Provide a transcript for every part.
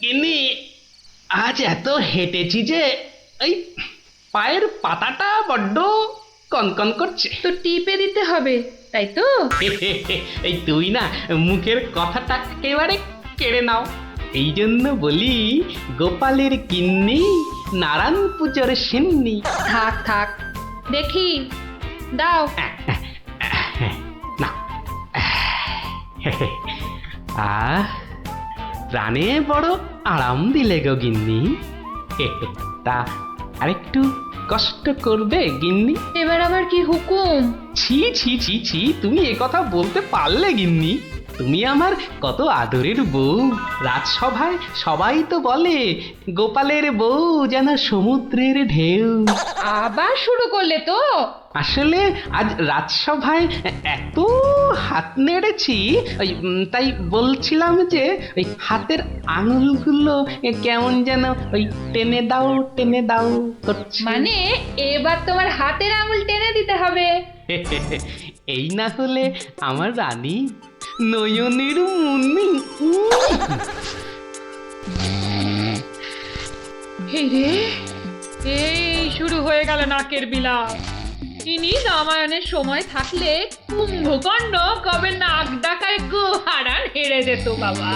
গিন্নি, আজ এত হেঁটেছি যে এই পায়ের পাতাটা বড্ড কনকন করছে। তো টিপে দিতে হবে, তাই তো? এই তুই না মুখের কথাটা একেবারে কেড়ে নাও। এই জন্য বলি, গোপালের গিন্নি নারায়ণ পুজোর সিন্নি। থাক থাক, দেখি দাও। না, প্রাণে বড় আরাম দিলে গো গিন্নি। তা আরেকটু কষ্ট করবে গিন্নি? এবার আবার কি হুকুম? ছি ছি ছি ছি, তুমি এ কথা বলতে পারলে গিন্নি? তুমি আমার কত আদরের বউ। রাজসভায় সবাই তো বলে গোপালের বউ যেন সমুদ্রের ঢেউ। আবার শুরু করলে তো? আসলে আজ রাজসভায় এত হাত নেড়েছি, তাই বলছিলাম যে ওই হাতের আঙুলগুলো কেমন যেন ওই টেনে দাও করছে। মানে এবার তোমার হাতের আঙুল টেনে দিতে হবে। এই না হলে আমার রানী নয়নের মুন্নি। এই রে, এই শুরু হয়ে গেল নাকের বিলাপ। ইনি রামায়ণের সময় থাকলে কুম্ভকর্ণ কবে নাক ডাকায় গোহারান হেরে যেত বাবা।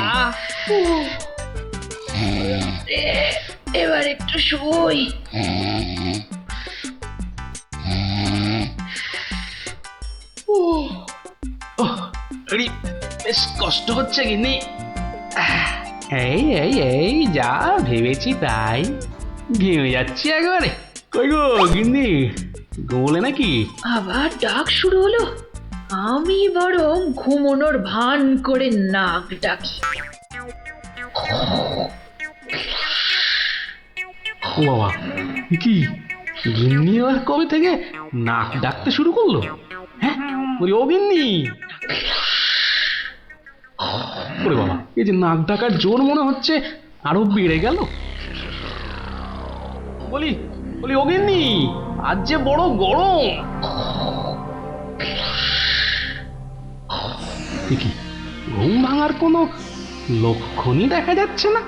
এবার একটু শুই। বেশ কষ্ট হচ্ছে গিন্নি। এই এই এই যা ভেবেছি তাই, ঘেমে যাচ্ছি একবারে। কই গো গিন্নি, ঘুমোলে নাকি? আবার ডাক শুরু হলো। আমি বরং ঘুমোনোর ভান করে নাক ডাকি। ও বাবা, কি গিন্নি আবার কবে থেকে নাক ডাকতে শুরু করলো? হ্যাঁ বলি, ও গিন্নি। ওরে বাবা, এই যে নাক ডাকার জোর মনে হচ্ছে আরো বেড়ে গেল। বলি বলি, ও গিন্নি, আজ যে বড় গরম। কি ঘুম ভাঙার কোনো লক্ষণই দেখা যাচ্ছে না।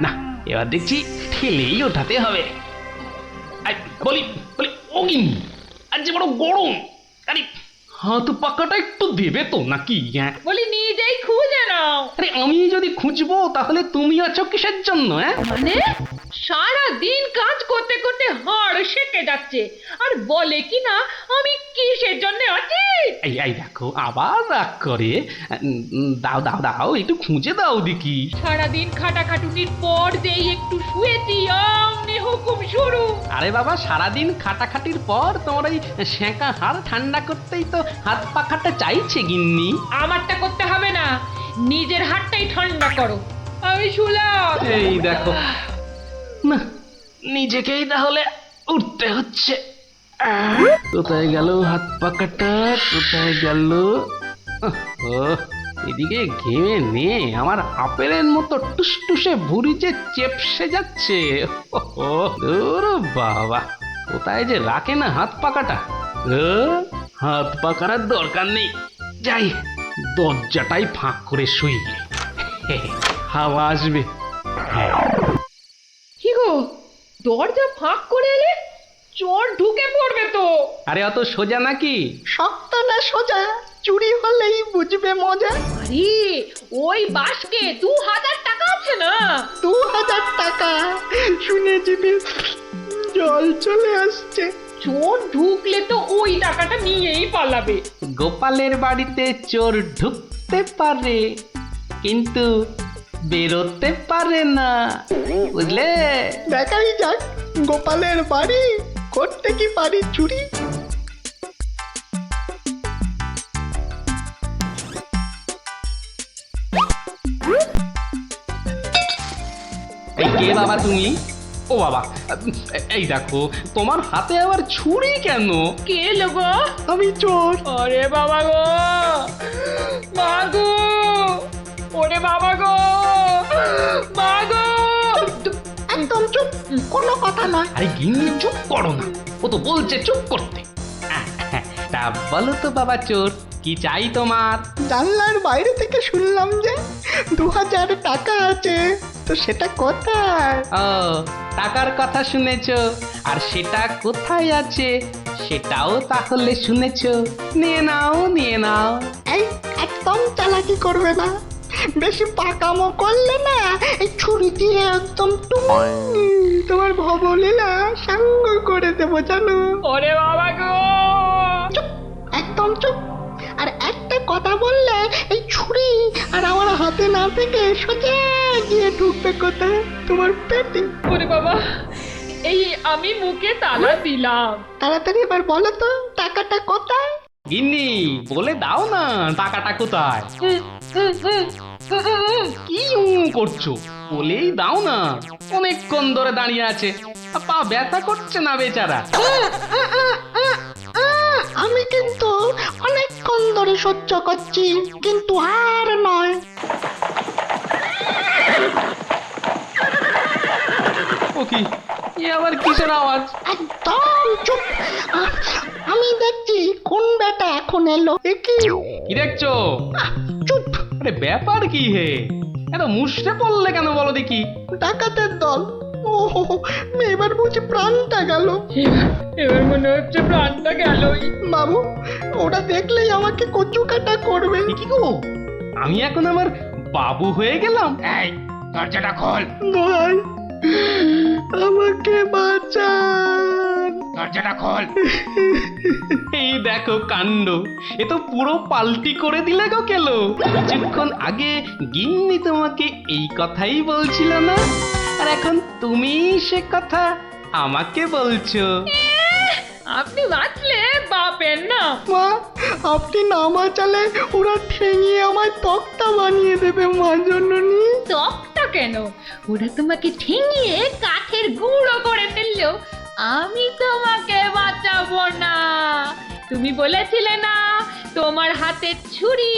না, এবার দেখছি ঠেলেই ওঠাতে হবে। বলি বলি, ও গিন্নি, আজ যে বড় গরম। আরে হাত পাকাটা একটু দেবে তো নাকি? হ্যাঁ বলি নিজেই খুঁজে নাও। আরে আমি যদি খুঁজবো তাহলে তুমি আছো কিসের জন্য? মানে সারা দিন কাজ করতে করতে হাড় সেকে যাচ্ছে, আর বলে কি না আমি কিসের জন্য আছি। এই এই দেখো আবার রাগ করে। দাও দাও দাও, একটু খুঁজে দাও দেখি। সারাদিন খাটাখাটুনির পর যেই একটু শুয়েছি অমনি হুকুম শুরু। আরে বাবা, সারাদিন খাটাখাটির পর তোমার ওই সেঁকা হাড় ঠান্ডা করতেই তো হাত পাখাটা চাইছে গিন্নি। আমারটা করতে হবে না, নিজের হাতটাই ঠান্ডা করো। আমি শুলাম। এই দেখো না, নিজেকেই তাহলে উঠতে হচ্ছে। কোথায় গেল হাত পাকাটা, কোথায় গেল? এদিকে ঘেমে নিয়ে আমার আপেলের মতো টুসটুসে ভুঁড়ি যে চেপসে যাচ্ছে। বাবা, কোথায় যে রাখে না হাত পাকাটা। হাত পাকার দরকার নেই, যাই দরজাটাই ফাঁক করে শুই, হাওয়া আসবে। কি গো, দরজা ফাঁক করে এলে চোর ঢুকে পড়বে তো। আরে অত সোজা নাকি? শক্ত না সোজা, চুরি হলেই বুঝবে মজা। আরে ওই বাসকে 2000 টাকা আছে না। 2000 টাকা শুনে জিভে জল চলে আসছে। চোর ঢুকলে তো ওই টাকাটা নিয়েই পালাবে। গোপালের বাড়িতে চোর ঢুকতে পারে কিন্তু বেরোতে পারে না, বুঝলে? দেখাই যাক গোপালের বাড়ি করতে কি পারি চুরি। এই কে বাবা তুমি? ও বাবা, এই দেখো তোমার হাতে আবার ছুরি কেন? কে লোগো? আমি চোর। আরে বাবা গো, মাগো, ওরে বাবা গো, মাগো। একদম চুপ, কোনো কথা নয়। আরে গিন্নি চুপ করো না, ও তো বলছে চুপ করতে। তা বলো তো বাবা চোর, কি চাই তোমার? জানলার বাইরে থেকে শুনলাম যে 2000 টাকা আছে। তো সেটা কোথায়? ও, টাকার কথা শুনেছ, আর সেটা কোথায় আছে সেটাও তাহলে শুনেছ। নিয়ে নাও, নিয়ে নাও। এই একদম চালাকি করবে না, বেশি পাকামো করলে না এই ছুরি দিয়ে একদম তোমার ভবলীলা সাঙ্গ করে দেবো জানো। ওরে বাবা গো! চুপ, একদম চুপ। আর একটা কথা বললে এই ছুরি আর আমার হাতে না থেকে সোজা গিয়ে ঢুকবে কোথায়? তোমার পেটে। ওরে বাবা, এই আমি মুখে তালা দিলাম। তাড়াতাড়ি এবার বলো তো টাকাটা কোথায়? গিন্নি, বলে দাও না টাকাটা কোথায়। কি করছো, বলেই দাও না। অনেকক্ষণ ধরে দাঁড়িয়ে আছে, পা ব্যথা করছে না বেচারা। আমি কিন্তু অনেকক্ষণ ধরে সহ্য করছি, কিন্তু আর নয়। ও কি, এ আবার কিসের আওয়াজ? একদম চুপ। আমি দেখছি কোন বেটা এখন এলো। এ কি? কি দেখছো? চুপ। আরে ব্যাপার কি হে, এত মুষড়ে পড়লে কেন বলো দেখি? ডাকাতের দল। ও এবার বুঝি প্রাণটা গেল। এবার মনে হচ্ছে প্রাণটা গেলই। বাবু, ওরা দেখলেই আমাকে কচু কাটা করবে। এ কি গো, আমি এখন আমার বাবু হয়ে গেলাম? এই দরজাটা খোল, ভাই, আমাকে বাঁচান। দরজাটা খোল। এই দেখো কাণ্ড, এ তো পুরো পাল্টি করে দিলে গো কেলো। কিছুক্ষণ আগে গিন্নি তোমাকে এই কথাই বলছিল না, আর এখন তুমি সে কথা আমাকে বলছো। আপনি বাঁচলে বাপের না। মা, আপনি না বাঁচালে ওরা ঠেঙিয়ে আমায় তক্তা বানিয়ে দেবে মা জননী। তকটা কেন, ওরা তোমাকে ঠেঙিয়ে কাঠের গুঁড়ো করে ফেললো, আমি তোমাকে বাঁচাবো না। তুমি বলেছিলে না তোমার হাতে ছুরি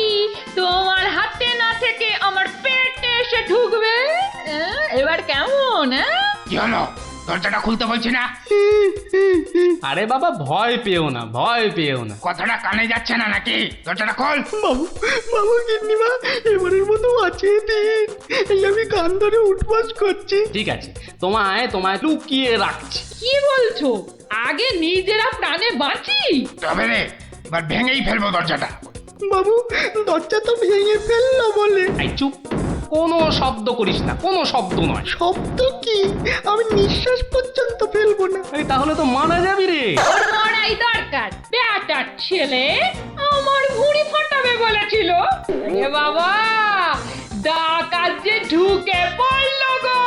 তোমার হাতে না থেকে আমার পেটে এসে ঢুকবে। এবার কেমন? কি হলো, দরজাটা খুলতে বলছি না? আরে বাবা, ভয় পেও না, ভয় পেও না। কথাটা কানে যাচ্ছে না নাকি? দরজাটা খোল। বাবু, বাবু গিন্নিমা, এবারের মতো বাঁচিয়ে দিন। এই আমি কান ধরে উঠবাস করছি। ঠিক আছে, তোমায় তোমায় লুকিয়ে রাখছি। কি বলছো? আগে নিজেরা প্রাণে বাঁচি। তবে রে, এবার ভেঙেই ফেলবো দরজাটা। বাবু, দরজা তো ভেঙে ফেললো বলে। এই চুপ, কোনো শব্দ করিস না, কোনো শব্দ নয়। শব্দ কি? আমি নিঃশ্বাস পর্যন্ত ফেলবো না। এই তাহলে তো মারা যাবি রে। ওর মরাই দরকার, বেটার ছেলে আমার ভুঁড়ি ফাটাবে বলেছিল। এ বাবা, ডাকাত যে ঢুকে পড়লো গো।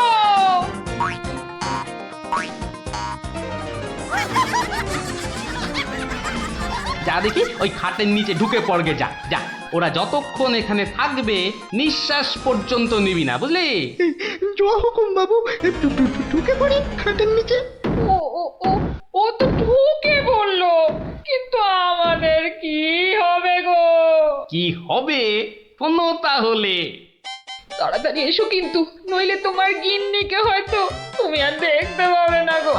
যা দেখি ওই খাটের নিচে ঢুকে পড়গে, যা যা। ওরা যতক্ষণ এখানে থাকবে নিঃশ্বাস পর্যন্ত নিবি না, বুঝলি? জোয়া হুকুম বাবু, ঢুকে পড়ি খাটের নিচে। ও ও ও ও তো ঢুকে বললো, কিন্তু আমাদের কি হবে গো? কি হবে কোনো তাহলে? তাড়াতাড়ি এসো কিন্তু, নইলে তোমার গিন্নিকে হয়তো তুমি আর দেখতে পাবে না গো।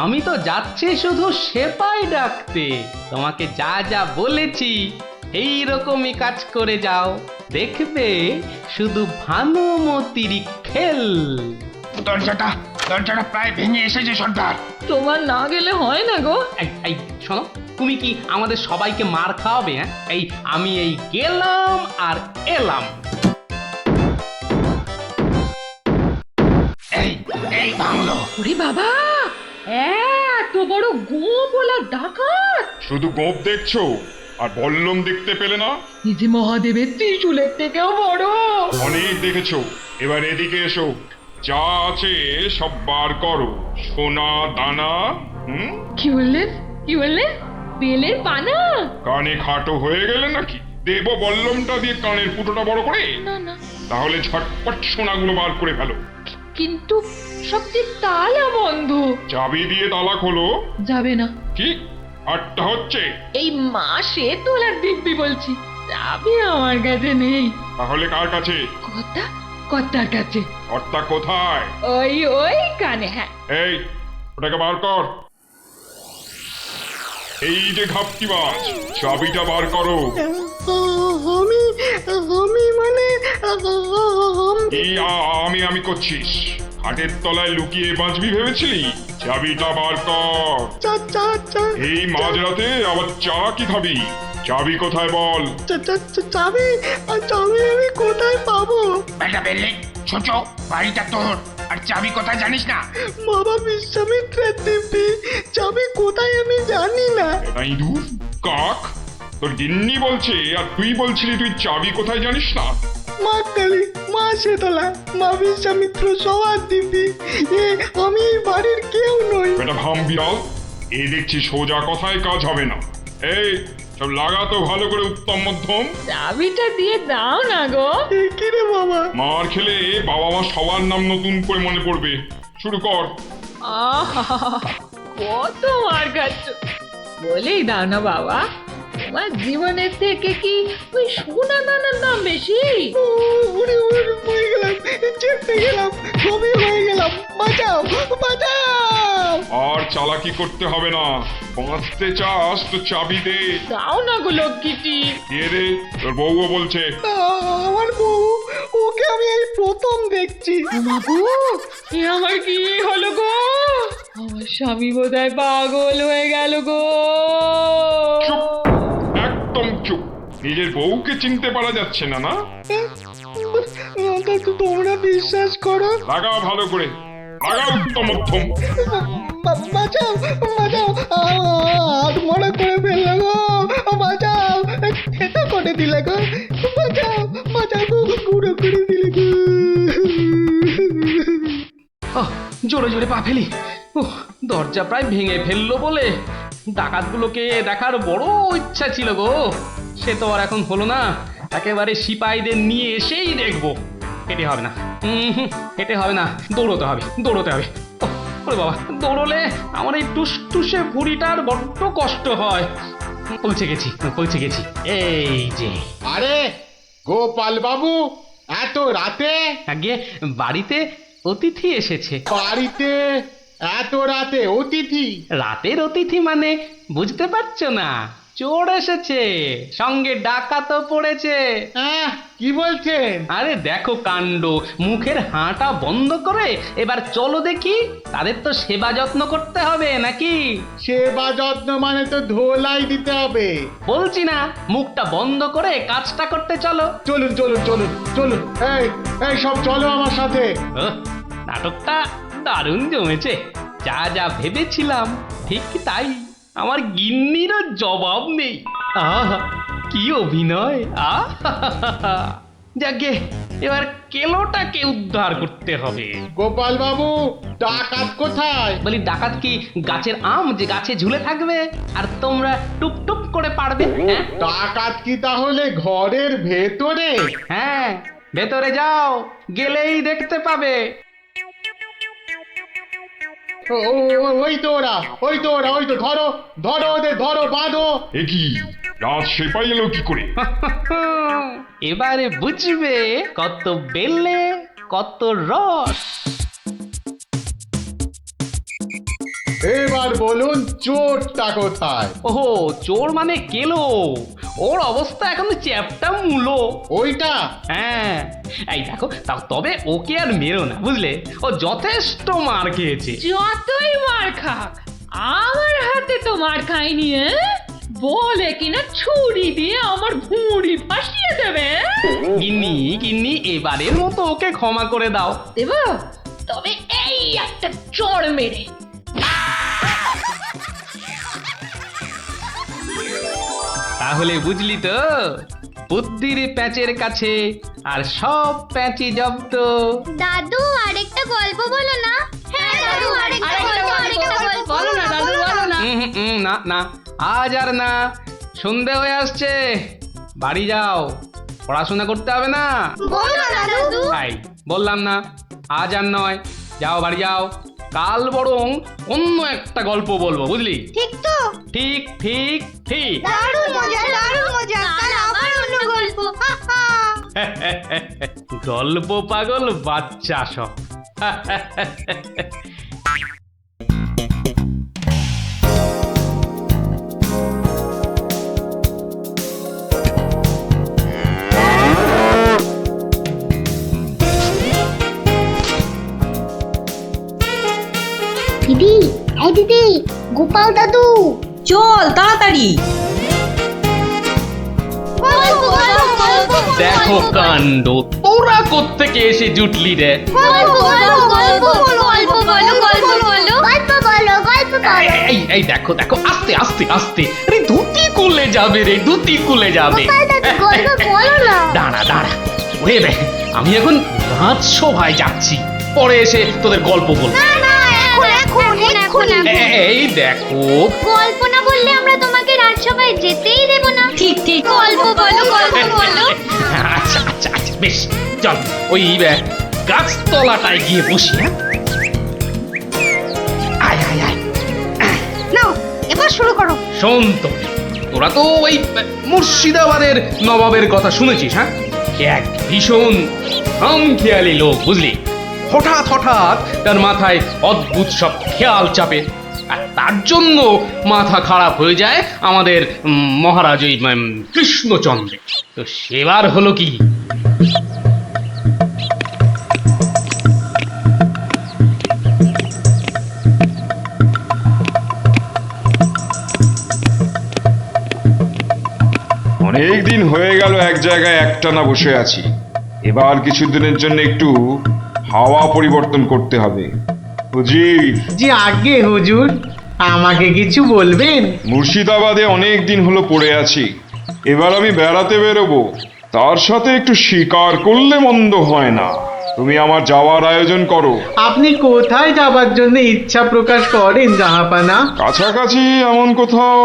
আমি তো যাচ্ছি শুধু সেপাই ডাকতে। তোমাকে যা যা বলেছি এই রকমই কাজ করে যাও, দেখবে শুধু ভানুমতির খেল। দরজাটা প্রায় ভেঙে এসেছে সর্দার। তোমার না গেলে হয় না গো। এই শোনো, তুমি কি আমাদের সবাইকে মার খাওয়াবে? হ্যাঁ, আমি গেলাম আর এলাম। এই ভাঙলো। ওরে বাবা, এত বড় গোপলা ডাকাত! শুধু গোপ দেখছো আর বল্লম দেখতে পেলে না? এই যে মহাদেবের ত্রিশূলের থেকেও বড়। অনেক দেখেছো, এবার এদিকে এসো। যা আছে সব বার করো, সোনা দানা। কি বললেন? কি বললেন? বেলের পানা? কানে খাটো হয়ে গেলে নাকি? দেব বল্লমটা দিয়ে কানের ফুটোটা বড় করে? না না, তাহলে ঝটপট সোনাগুলো বার করে ফেলো। কিন্তু সবচেয়ে তালা বন্ধ। চাবি দিয়ে তালা খোলো। যাবে না। কি আটটা হচ্ছে? এই মাসে তোলার দিব্যি বলছি, যাবে আমার কাছে নেই। তাহলে কার কাছে? কর্তার কাছে। কর্তা কোথায়? ওই কানে। হ্যাঁ, এই, ওটাকে বার কর। এই যে ঘাপটি মাছ, চাবিটা বার করো। আমি আমি মানে এই আমি করছিস খাটের তলায় লুকিয়ে বাঁচবি ভেবেছিলি? চাবিটা বার কর। এই মাঝরাতে আবার চা কি খাবি? চাবি কোথায় বল? চাবি চাবি আমি কোথায় পাবো? বেটা বেরলে ছোট বাড়িটা তোর আর চাবি কোথায় জানিস না? বাবা বিশ্বামিত্রের দিব্যি চাবি কোথায় আমি জানি না। তাই দূর কাক, তোর গিন্নি বলছে আর তুই বলছিলি তুই চাবি কোথায় জানিস না? মা কালী, মা শীতলা, মা বিশ্বামিত্র সবার দিব্যি আমি এই বাড়ির কেউ নই। বেটা ভাম বিড়াল, এই দেখছি সোজা কথায় কাজ হবে না। এই সব লাগাতো ভালো করে উত্তম মধ্যম। চাবিটা দিয়ে দাও না গো। কি রে বাবা? মার খেলে বাবা মা সবার নাম নতুন করে মনে পড়বে। শুরু কর। আহা, কত মার খাচ্ছ, বলেই দাও না বাবা। তোমার জীবনের থেকে কি ওই সোনা দানার দাম বেশি? উড়ে উড়ে হয়ে গেলাম, চেপে গেলাম, ছবি হয়ে গেলাম, বাঁচাও বাঁচাও। আর চালাকি করতে হবে না, বাঁচতে চাস তো চাবি দে। দাও না গো লক্ষ্মীটি। দিয়ে দে, তোর বউও বলছে। আমার বউ, ওকে আমি এই প্রথম দেখছি। বাবু, এ আমার কি হলো গো? আমার স্বামী বোধহয় পাগল হয়ে গেল গো। চুপ, একদম চুপ। নিজের বউকে চিনতে পারা যাচ্ছে না না? তোমরা বিশ্বাস করো? লাগা ভালো করে, লাগা উত্তম মধ্যম। বাঁচাও বাঁচাও, হাত মনে করে ফেললো গো, বাঁচাও, খেতে করে দিলে গো, বাঁচাও বাঁচাও গো, পুরো করে দিলে গো। জোরে জোরে পা ফেলি। দরজা প্রায় ভেঙে ফেললো বলে ডাকাতগুলোকে দেখার বড় ইচ্ছা ছিল গো। সে তো আর এখন হলো না। একেবারে সিপাহীদের নিয়ে এসেই দেখবো। হেঁটে হবে না, হেঁটে হবে না, দৌড়তে হবে, দৌড়তে হবে। ওরে বাবা, দৌড়লে আমার এই টুসটুসে ভুঁড়িটার বড্ড কষ্ট হয়। পৌঁছে গেছি, পৌঁছে গেছি। এই যে। আরে গোপাল বাবু, এত রাতে? আগে বাড়িতে অতিথি এসেছে। বাড়িতে এত রাতে অতিথি? রাতের অতিথি মানে বুঝতে পারছো না? চোর এসেছে, সঙ্গে ডাকাতও পড়েছে। হ্যাঁ, কি বলছেন? আরে দেখো কাণ্ড, মুখের হাঁটা বন্ধ করে এবার চলো দেখি। তাদের তো সেবা যত্ন করতে হবে নাকি? সেবা যত্ন মানে তো ধোলাই দিতে হবে। বলছি না, মুখটা বন্ধ করে কাজটা করতে চলো। চলুন চলুন চলুন চলুন, এই এই সব চলো আমার সাথে। নাটকটা দারুণ জমেছে। যা যা ভেবেছিলাম ঠিক তাই। আমার গিন্নিরও জবাব নেই। আহা, কি অভিনয়! আহা, যাকে এবার কেলোটাকে উদ্ধার করতে হবে। গোপাল বাবু, ডাকাত কোথায়? বলি ডাকাত কি গাছের আম যে গাছে ঝুলে থাকবে আর তোমরা টুপ টুপ করে পারবে? হ্যাঁ ডাকাত কি তাহলে ঘরের ভেতরে? হ্যাঁ, ভেতরে যাও, গেলেই দেখতে পাবে। ওই তো ওরা, ওই তো ওরা, ওই তো, ধরো ধরো ওদের, ধরো, বাঁধো। এ কি, রাত সেপাই এলো কি করে? এবারে বুঝবে কত বেলে কত রস। এবার বলুন চোরটা কোথায়? ওহো, চোর মানে কেলো। ওর অবস্থা এখন চ্যাপটা মূলো। ওইটা? হ্যাঁ, এই দেখো, তবে ওকে আর মেরো না, বুঝলে? ও যথেষ্ট মার খেয়েছে। যতই মার খাক, আমার হাতে তো মার খাইনি। বলে কিনা ছুরি দিয়ে আমার ভুঁড়ি ফাঁসিয়ে দেবে। গিন্নি গিন্নি, এবারের মতো ওকে ক্ষমা করে দাও। দেব, তবে এই একটা চড় মেরে। তাহলে বুঝলি তো, বুদ্ধির প্যাঁচের কাছে আর সব প্যাঁচি জব্দ। দাদু আরেকটা গল্প বলো না। হ্যাঁ দাদু আরেকটা গল্প বলো না দাদু, বলো না। না না, আজ আর না। সন্ধে হয়ে আসছে, বাড়ি যাও, পড়াশোনা করতে হবে না। বলো না দাদু। তাই বললাম না, আজ আর নয়, যাও বাড়ি যাও। কাল বরং অন্য একটা গল্প বলবো, বুঝলি? ঠিক তো? ঠিক ঠিক ঠিক। দারুণ মজা, দারুণ মজা। কাল আবার অন্য গল্প। গল্প পাগল বাচ্চা সব। দিদি, এই দিদি, গোপাল দাদু, চল তাড়াতাড়ি। গল্প, গল্প, গল্প, দেখো কাণ্ড, তোরা কোত্থেকে এসে জুটলি রে? গল্প, গল্প, গল্প, গল্প বলো, গল্প বলো, গল্প বলো, গল্প বলো। এই দেখো দেখো, আস্তে আস্তে আস্তে, আরে ধুতি খুলে যাবে রে, ধুতি খুলে যাবে। গোপাল দাদু, গল্প বলো না। দাঁড়া দাঁড়া, ওরে রে, আমি এখন রাজসভায় যাচ্ছি, পরে এসে তোদের গল্প বলবো। না না, এখন। এই দেখো, গল্প না বললে আমরা তোমাকে রাজসভায় যেতেই দেব না। ঠিক ঠিক। গল্প বলো, গল্প বলো। আচ্ছা আচ্ছা আচ্ছা, বেশ, চল ওই গাছতলাটায় গিয়ে বসি। হ্যাঁ, আয় আয় আয়। নাও, এবার শুরু করো। শোন তো, তোরা তো ওই মুর্শিদাবাদের নবাবের কথা শুনেছিস? হ্যাঁ, এক ভীষণ খামখেয়ালি লোক, বুঝলি। হঠাৎ হঠাৎ তার মাথায় অদ্ভুত সব খেয়াল চাপে, আর তার জন্য মাথা খারাপ হয়ে যায় আমাদের মহারাজ ওই কৃষ্ণচন্দ্রের। তো সেবার হলো কি, অনেক দিন হয়ে গেল এক জায়গায় একটানা বসে আছি। এবার কিছুদিনের জন্য একটু হাওয়া পরিবর্তন করতে হবে। হুজির, জি আগে হুজুর, আমাকে কিছু বলবেন? মুর্শিদাবাদে অনেক দিন হলো পড়ে আছি, এবার আমি বেড়াতে বেরোবো, তার সাথে একটু শিকার করলে মন্দ হয় না। তুমি আমার যাওয়ার আয়োজন করো। আপনি কোথায় যাবার জন্য ইচ্ছা প্রকাশ করেন জাহাপানা? কাছাকাছি এমন কোথাও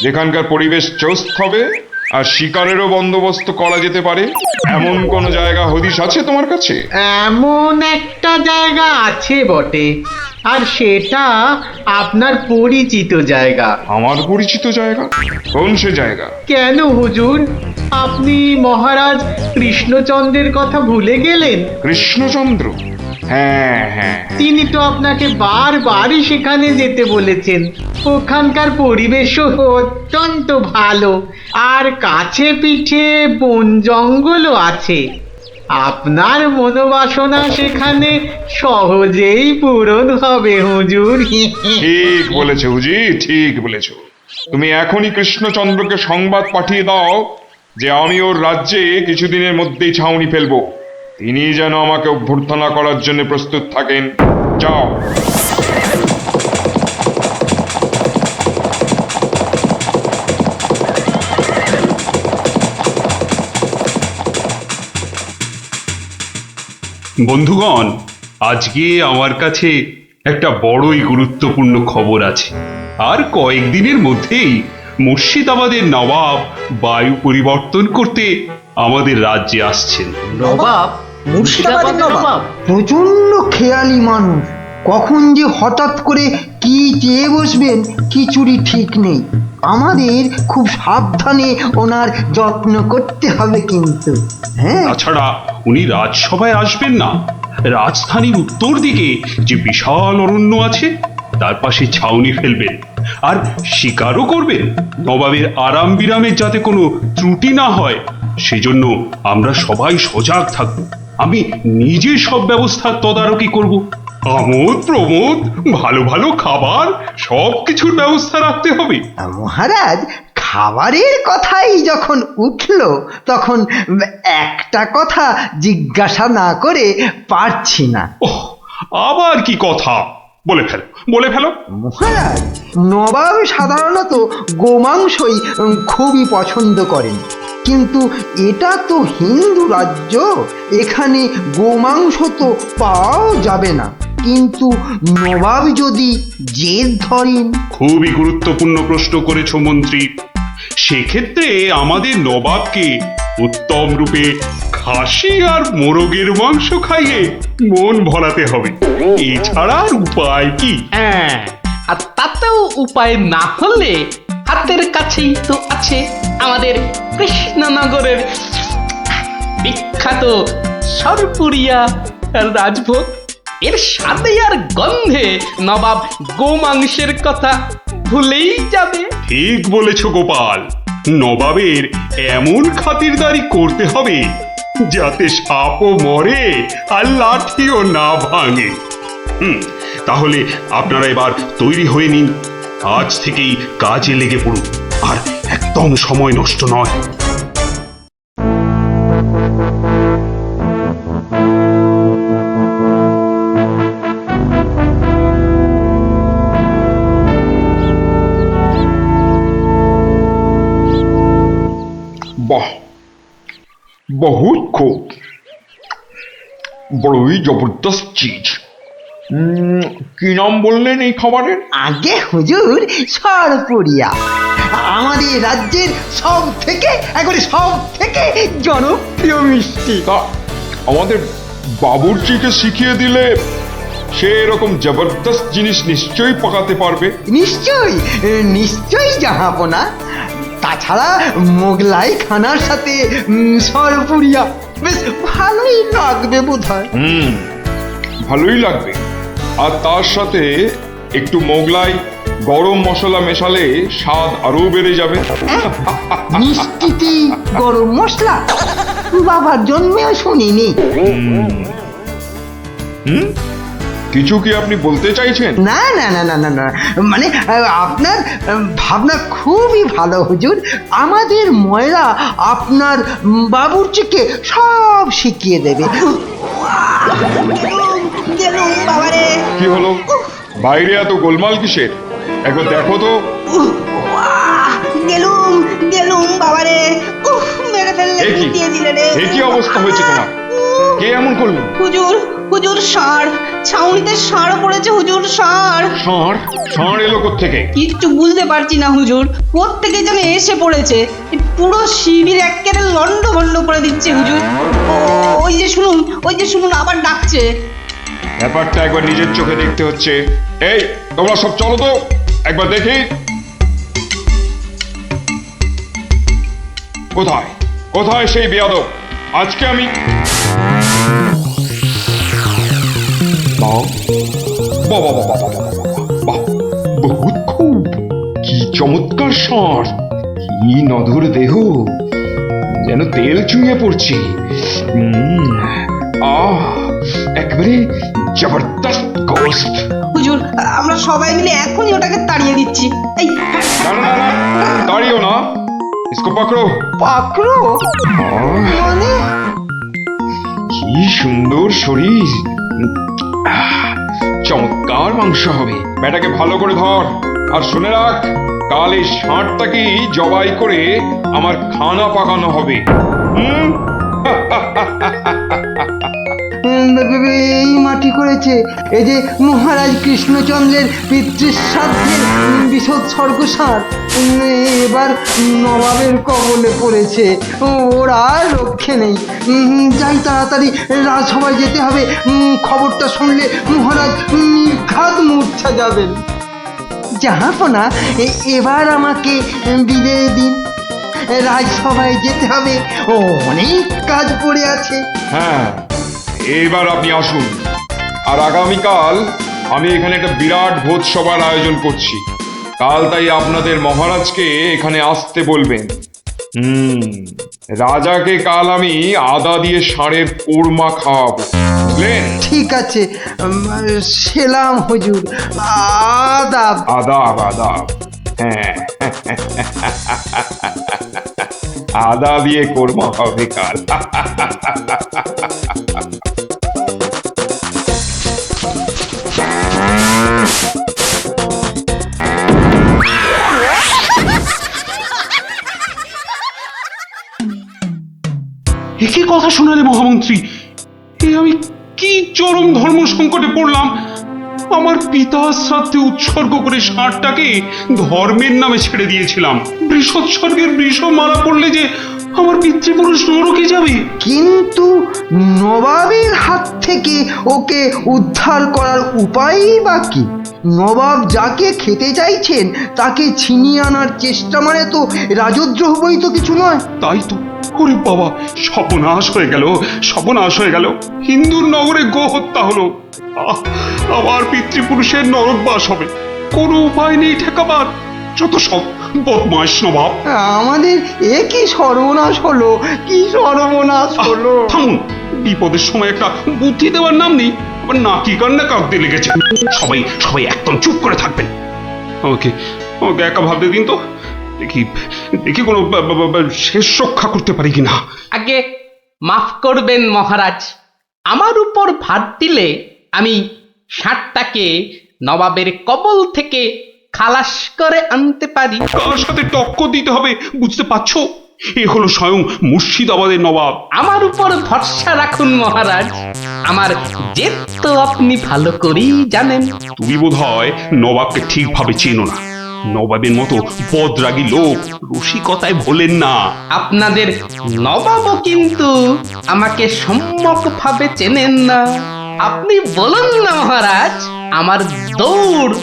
যেখানকার পরিবেশ চৌস্ত হবে আর শিকারেরও বন্দোবস্ত করা যেতে পারে, এমন কোন জায়গা হদিশ আছে তোমার কাছে? এমন একটা জায়গা আছে বটে, আর সেটা আপনার পরিচিত জায়গা। আমার পরিচিত জায়গা? কোন সে জায়গা? কেন হুজুর, আপনি মহারাজ কৃষ্ণচন্দ্রের কথা ভুলে গেলেন? কৃষ্ণচন্দ্র? হ্যাঁ হ্যাঁ, তিনি তো আপনাকে বারবারই সেখানে যেতে বলেছেন। ওখানকার পরিবেশও অত্যন্ত ভালো, আর কাছে পিঠে বন জঙ্গলও আছে। আপনার মনোবাসনা সেখানে সহজেই পূরণ হবে হুজুর। ঠিক বলেছো হুজি, ঠিক বলেছো। তুমি এখনই কৃষ্ণচন্দ্রকে সংবাদ পাঠিয়ে দাও যে আমি ওর রাজ্যে কিছুদিনের মধ্যেই ছাউনি ফেলবো। তিনি যেন আমাকে অভ্যর্থনা করার জন্য প্রস্তুত থাকেন। যাও। বন্ধুগণ, আজকে আমার কাছে একটা বড়ই গুরুত্বপূর্ণ খবর আছে। আর কয়েকদিনের মধ্যেই মুর্শিদাবাদের নবাব বায়ু পরিবর্তন করতে আমাদের রাজ্যে আসছেন। নবাব? মুর্শিদাবাদের নবাব? প্রচন্ড খেয়ালি মানুষ, কখন যে হঠাৎ করে কি চেয়ে বসবেন কিছুরই ঠিক নেই। আমাদের খুব সাবধানে ওনার যত্ন করতে হবে কিন্তু। হ্যাঁ, তাছাড়া উনি রাজসভায় আসবেন না, রাজধানীর উত্তর দিকে যে বিশাল অরণ্য আছে তার পাশে ছাউনি ফেলবেন, আর শিকারও করবেন। নবাবের আরাম বিরামের যাতে কোনো ত্রুটি না হয় সেজন্য আমরা সবাই সজাগ থাকব। আমি নিজে সব ব্যবস্থার তদারকি করব। আমোদ প্রমোদ, ভালো ভালো খাবার, সব কিছুর ব্যবস্থা রাখতে হবে। মহারাজ, খাবারের কথাই যখন উঠলো তখন একটা কথা জিজ্ঞাসা না করে পারছি না। ওহ, আবার কি কথা? বলে ফেলো, বলে ফেলো। মহারাজ, নবাব সাধারণত গোমাংসই খুবই পছন্দ করেন, কিন্তু এটা তো হিন্দু রাজ্য, এখানে গোমাংস তো পাওয়াও যাবে না। কিন্তু নবাব যদি জেদ ধরেন। খুবই গুরুত্বপূর্ণ প্রশ্ন করেছো মন্ত্রী। সেক্ষেত্রে আমাদের নবাবকে উত্তম রূপে খাসি আর মোরগের মাংস খাইয়ে মন ভরাতে হবে। এছাড়া আর উপায় কি? হ্যাঁ, আর তাতেও উপায় না হলে হাতের কাছেই তো আছে আমাদের কৃষ্ণনগরের বিখ্যাত সরপুরিয়া রাজভোগ। এর স্বাদে আর গন্ধে নবাব গোমাংসের কথা ভুলেই যাবে। ঠিক বলেছো গোপাল, নবাবের এমন খাতিরদারি করতে হবে যাতে সাপও মরে আর লাঠিও না ভাঙে। তাহলে আপনারা এবার তৈরি হয়ে নিন। আজ থেকেই কাজে লেগে পড়ুন, আর একদম সময় নষ্ট নয়। বাহ, বহুত খুব, বড়ই জবরদস্ত চিজ। কি নাম বললেন এই খাবারের? আগে হুজুর সরপুরিয়া, আমাদের রাজ্যের সব থেকে জনপ্রিয় মিষ্টি। তা আমাদের বাবুর্চিকে শিখিয়ে দিলে সে এরকম জবরদস্ত জিনিস নিশ্চয়ই পাকাতে পারবে। নিশ্চয়ই জাহাপনা। তাছাড়া মোগলাই খানার সাথে সরপুরিয়া বেশ ভালোই লাগবে বোধহয়। ভালোই লাগবে। আর তার সাথে একটু মোগলাই গরম মশলা মেশালে স্বাদ আরো বেড়ে যাবে। মিষ্টিতে গরম মশলা বাবার জন্মেও শুনিনি। কিছু কি আপনি বলতে চাইছেন? না না না না না না, মানে আপনার ভাবনা খুবই ভালো হুজুর। আমাদের ময়রা আপনার বাবুর্চিকে সব শিখিয়ে দেবে। কি হলো, বাইরে এত গোলমাল কিসের? একবার দেখো তো। এ কি অবস্থা হয়েছে তোমার? কে এমন করলো? হুজুর ষাঁড়, ছাউনিতে ষাঁড় পড়েছে হুজুর, ষাঁড়। ষাঁড়? ষাঁড় এলো কোত্থেকে? কিচ্ছু বুঝতে পারছি না হুজুর, কোত্থেকে যেন এসে পড়েছে। পুরো শিবির একেবারে লন্ডভন্ড করে দিচ্ছে হুজুর। ওই যে শুনুন আবার ডাকছে। ব্যাপারটা একবার নিজের চোখে দেখতে হচ্ছে। এই তোমরা সব চলো তো, একবার দেখি। কোথায় কোথায় সেই বেয়াদব? আজকে আমি বহুত খুব, কি চমৎকার ষাঁড়, কি নধুর দেহ, যেন তেল চুইয়ে পড়ছে। একেবারে জবরদস্ত গোস্ত। হুজুর আমরা সবাই মিলে এখনই ওটাকে তাড়িয়ে দিচ্ছি। এই না, তাড়িও না, ইসকো পাকড়ো। পাকড়ো মানে? কি সুন্দর শরীর, চমৎকার মাংস হবে। বেটাকে ভালো করে ধর, আর শুনে রাখ, কাল এই ষাঁড়টাকেই জবাই করে আমার খানা পাকানো হবে। এই মাটি করেছে, এই যে মহারাজ কৃষ্ণচন্দ্রের পিতৃশ্রাদ্ধের বিশোৎসর্গ সার এবার নবাবের কবলে পড়েছে। ওর আর রক্ষে নেই। যাই তাড়াতাড়ি রাজসভায় যেতে হবে। খবরটা শুনলে মহারাজ নির্ঘাত মূর্ছা যাবেন। জাহাপনা, এবার আমাকে বিদায় দিন। রাজসভায় যেতে হবে, অনেক কাজ পড়ে আছে। হ্যাঁ, এবার আপনি আসুন। আর আগামীকাল আমি এখানে একটা বিরাট ভোজ সভার আয়োজন করছি। কাল তাই আপনাদের মহারাজকে এখানে আসতে বলবেন। রাজাকে কাল আমি আদা দিয়ে ষাঁড়ের কোরমা খাওয়াবো, বুঝলেন? ঠিক আছে, সেলাম হুজুর। আদাব। আদাব আদাব। হ্যাঁ, আদা দিয়ে কোরমা হবে কাল। একই কথা শোনালে মহামন্ত্রী, এ আমি কি চরম ধর্ম সংকটে পড়লাম। আমার পিতা শ্রাদ্ধে উৎসর্গ করে ষাঁড়টাকে ধর্মের নামে ছেড়ে দিয়েছিলাম। বৃষোৎসর্গের বৃষ মারা পড়লে যে আমার পিতৃপুরুষ নরকে যাবে। কিন্তু নবাবের হাত থেকে ওকে উদ্ধার করার উপায়ই বা কি? নবাব যাকে খেতে চাইছেন তাকে ছিনিয়ে আনার চেষ্টা মানে তো রাজদ্রোহ বই তো কিছু নয়। তাই তো, ওরে বাবা, সর্বনাশ হয়ে গেল, সর্বনাশ হয়ে গেল। হিন্দুর নগরে গো হত্যা হলো, আমার পিতৃপুরুষের নরকবাস হবে। কোনো উপায় নেই ঠেকাবার। যত সব বদমাশ নবাব। আমাদের এ কি সর্বনাশ হলো, কি সর্বনাশ হলো! থামুন, বিপদের সময় একটা বুদ্ধি দেওয়ার নাম নেই। আবার নাকি কান্না কাঁদতে লেগেছে। সবাই সবাই একদম চুপ করে থাকবেন। আমাকে আমাকে একা ভাবতে দিন তো, দেখি দেখি কোনো শেষ রক্ষা করতে পারি কিনা। আগে মাফ করবেন মহারাজ, আমার উপর ভার দিলে আমি ষাঁড়টাকে নবাবের কবল থেকে খালাস করে আনতে পারি। কার সাথে টক্কর দিতে হবে বুঝতে পারছো? এ হলো স্বয়ং মুর্শিদাবাদের নবাব। আমার উপর ভরসা রাখুন মহারাজ, আমার জেদ তো আপনি ভালো করেই জানেন। তুমি বোধহয় নবাবকে ঠিকভাবে চেনো না। নবাবের মতো বদরাগী লোক রসিকতায় ভোলেন না। আপনাদের নবাবও কিন্তু আমাকে সম্যকভাবে চেনেন না। আপনি বলুন না মহারাজ, আমার দৌড়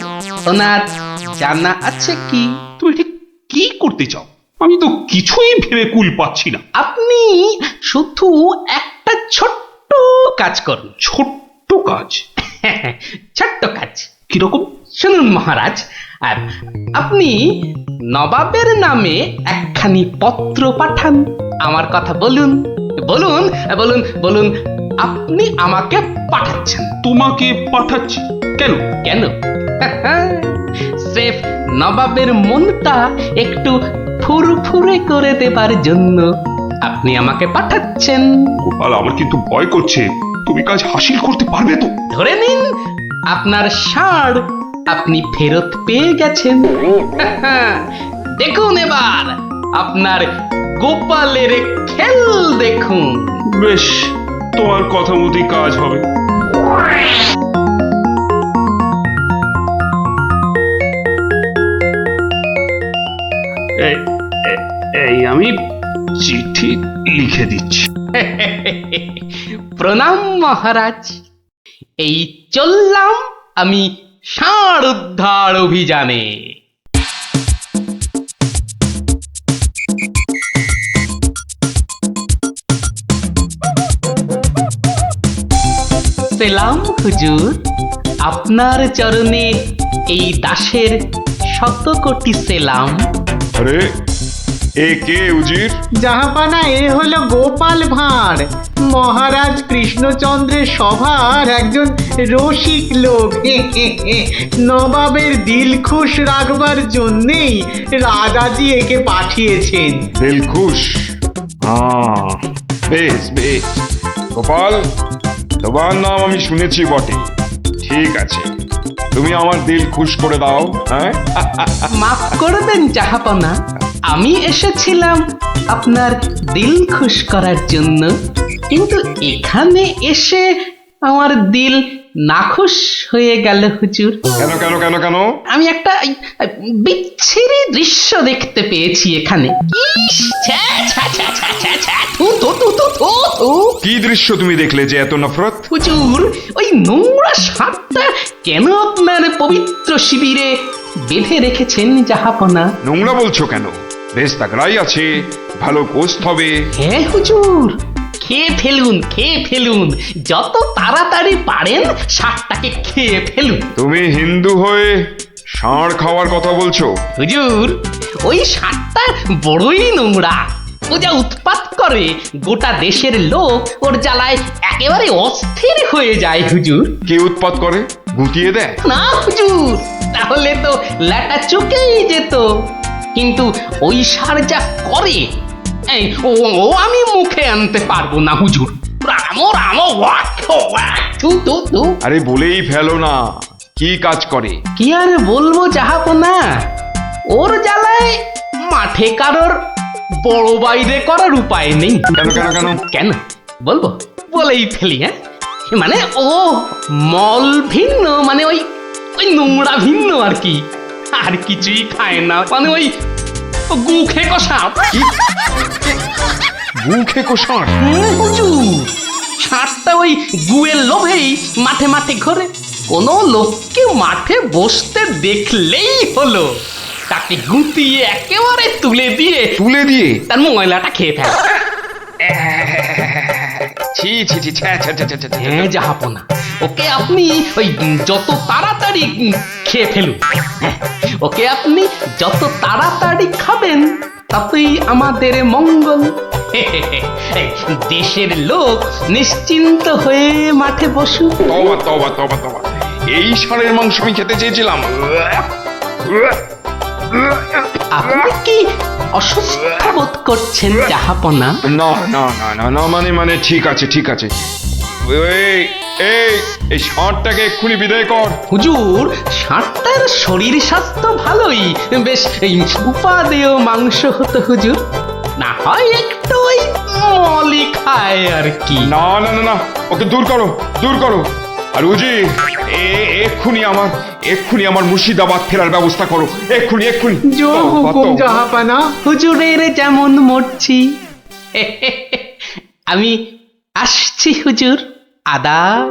ওনার জানা আছে কি? তুমি ঠিক কি করতে চাও? আমি তো কিছুই ভেবে কুল পাচ্ছি না। আপনি শুধু একটা ছোট্ট কাজ করুন। ছোট্ট কাজ? ছোট্ট কাজ কিরকম? শুনুন মহারাজ, আর আপনি নবাবের নামে একখানি পত্র পাঠান। আমার কথা বলুন বলুন বলুন বলুন, আপনি আমাকে পাঠাচ্ছেন। তোমাকে পাঠাচ্ছি? কেন? কেন? স্রেফ নবাবের মনটা একটু ফুরফুরে করে দেবার জন্য আপনি আমাকে পাঠাচ্ছেন। গোপাল, আমার কিন্তু ভয় করছে। তুমি কাজ হাসিল করতে পারবে তো? ধরে নিন আপনার ষাঁড় আপনি ফেরত পেয়ে গেছেন। দেখুন এবার আপনার গোপালের খেল দেখুন। বেশ, তোমার কথা মতোই কাজ হবে। এই আমি চিঠি লিখে দিচ্ছি। প্রণাম মহারাজ, এই চললাম আমি ষাঁড় উদ্ধার অভিযানে। সেলাম হুজুর, আপনার চরণে এই দাসের শত কোটি সেলাম। আরে এ কে উজির? জাহাপানা, এ হলো গোপাল ভাঁড়, মহারাজ কৃষ্ণচন্দ্রের সভার একজন রসিক লোক। নবাবের দিল খুশ রাখবার জন্যেই রাজাজি একে পাঠিয়েছেন। দিলখুশ? বেশ বেশ। গোপাল, তোমার নাম আমি শুনেছি বটে। ঠিক আছে, তুমি আমার দিল খুশ করে দাও। হ্যাঁ, মাফ করবেন জাহাপনা, আমি এসেছিলাম আপনার দিল খুশ করার জন্য, কিন্তু এখানে এসে আমার দিল নাখুশ হয়ে গেল হুজুর। কেন কেন কেন কেন? আমি একটা বিচ্ছিরি দৃশ্য দেখতে পেয়েছি এখানে। ইস, ছ্যা, ছ্যা, ছ্যা, ছ্যা, ছ্যা, ছ্যা, থু, থু, থু, থু, থু, থু। কি দৃশ্য তুমি দেখলে যে এত নফরত? হুজুর, ওই নোংরা সাপটা কেন আপনার পবিত্র শিবিরে বেঁধে রেখেছেন জাহাপনা? নোংরা বলছো কেন? বেশ তাগড়াই আছে, ভালো গোস্ত হবে। হ্যাঁ হুজুর, খেয়ে ফেলুন, খেয়ে ফেলুন, যত তাড়াতাড়ি পারেন সাপটাকে খেয়ে ফেলুন। তুমি হিন্দু হয়ে ষাঁড় খাওয়ার কথা বলছো? হুজুর, ওই সাপটা বড়ই নোংরা। ও যা উৎপাত করে, গোটা দেশের লোক ওর জ্বালায় একেবারে অস্থির হয়ে যায় হুজুর। কে উৎপাত করে? গুটিয়ে দেয়? না হুজুর, তাহলে তো ল্যাটা চুকেই যেত। কিন্তু ওই সার যা করে, এই ও ও আমি মুখে আনতে পারবো না হুজুর। রামো রামো ওয়াক ওয়াক, থু থু থু। আরে বলেই ফেলো না, কি কাজ করে? কি আর বলবো জাহাপনা, ওর জ্বালায় মাঠে কারোর বড় বাইরে করার উপায় নেই। কেন কেন কেন? কেন বলবো? বলেই ফেলি। হ্যাঁ, মানে ও মল ভিন্ন, মানে ওই ওই নোংরা ভিন্ন আর কি, আর কিছুই খায় না। মানে ওই গু খেকো সাপ। গু খেকো ষাঁড়? হুজুর, সাপটা ওই গুয়ের লোভেই মাঠে মাঠে ঘোরে। কোনো লোককে মাঠে বসতে দেখলেই হলো তাকে গুটিয়ে একেবারে তুলে দিয়ে তুলে দিয়ে তার ময়লাটা খেয়ে ফেলে। ছি ছি ছি, ছ্যা, ছ্যা, ছ্যা, ছ্যা, ছ্যা, ছ্যা। হ্যাঁ জাহাপনা, ওকে আপনি ওই যত তাড়াতাড়ি খেয়ে ফেলুন। হ্যাঁ, ওকে আপনি যত তাড়াতাড়ি খাবেন ততই আমাদের মঙ্গল। দেশের লোক নিশ্চিন্ত হয়ে মাঠে বসুক। তবা তবা তবা তবা, এই ষাঁড়ের মাংস আমি খেতে চেয়েছিলাম। আপনি কি অসুস্থ বোধ করছেন জাহাপনা? না না না না না, মানে ঠিক আছে ঠিক আছে। এই এই এই ষাঁড়টাকে এক্ষুনি বিদায় কর। হুজুর, ষাঁড়টার শরীর স্বাস্থ্য ভালোই, বেশ এই উপাদেয় মাংস হতো হুজুর। না হয় একটু ওই মলি খায় আর কি। না না না না, ওকে দূর করো দূর করো। আর উজির, এক্ষুনি আমার মুর্শিদাবাদ ফেরার ব্যবস্থা করো, এক্ষুনি এক্ষুনি। জো হুকুম জাহাপানা। হুজুরের যেমন মরছি। আমি আসছি হুজুর, আদাব।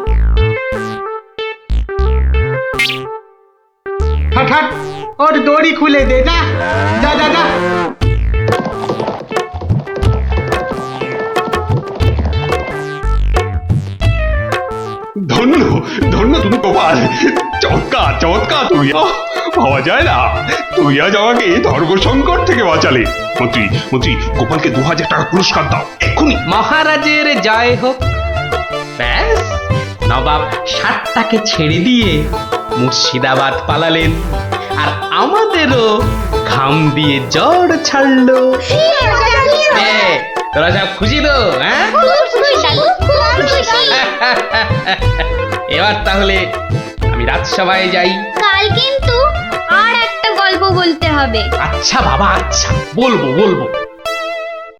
হাট হাট, ওর দড়ি খুলে দে, যা যা যা যা। ধন্য ধন্য তুমি গোপাল, চমৎকার চমৎকার তুই। ভাবা যায় না, তুই আজ আমাকে ধর্ম সংকট থেকে বাঁচালে। মন্ত্রী মন্ত্রী, গোপালকে 2000 টাকা পুরস্কার দাও এক্ষুনি। মহারাজের জয় হোক। ব্যাস, নবাব ষাটটাকে ছেড়ে দিয়ে মুর্শিদাবাদ পালালেন, আর আমাদেরও ঘাম দিয়ে জ্বর ছাড়লো। তোরা সব খুশি তো? হ্যাঁ, এবার তাহলে আমি রাজসভায় যাই। কাল কিন্তু আর একটা গল্প বলতে হবে। আচ্ছা বাবা, আচ্ছা, বলবো বলবো।